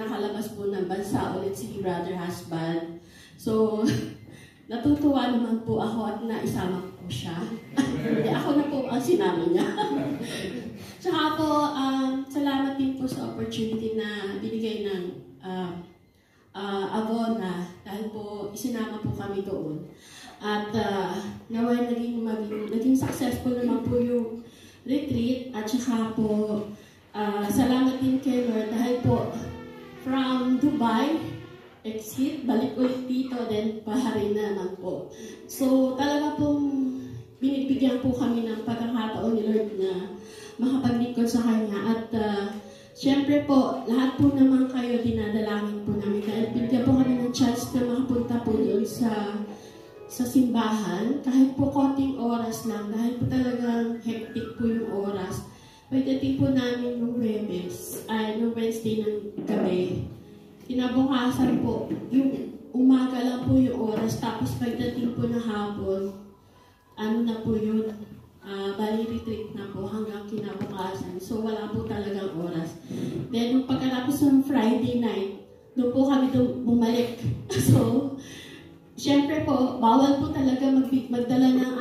nakalabas po ng bansa ulit si Brother Husband. So, natutuwa naman po ako at naisama ko siya. Ako na po ang sinama niya. Tsaka po, salamat din po sa opportunity na binigay ng Avona dahil po isinama po kami doon. At naway naging successful naman po yung retreat at saka po salamat din kay Lord dahil po from Dubai, exit, balik ulit dito, then paharin na naman po. So talaga pong binibigyan po kami ng pagkakataon ni Lord na makapaglingkod sa Kanya. At syempre po, lahat po naman kayo dinadalangin po namin dahil binigyan po kami ng chance na makapunta po doon sa simbahan. Kahit po konting oras lang, dahil po talagang hectic po yung oras. Pagdating po namin nung Wednesday ng gabi, kinabukasan po, yung umaga lang po yung oras, tapos pagdating po na hapon, ano na po yun, bali retreat na po hanggang kinabukasan. So wala po talagang oras. Then nung pagkatapos ng Friday night, doon po kami bumalik. So, syempre po, bawal po talaga magdala ng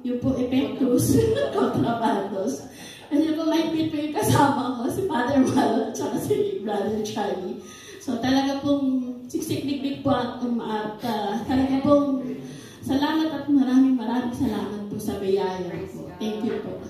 yung po epektus, kontrabandos. Kasi po may pit po yung kasama ko, si Father Malo, at saka si Brother Charlie. So talaga pong siksik-liklik po at talaga pong salamat at maraming salamat po sa biyaya po. Thank you po.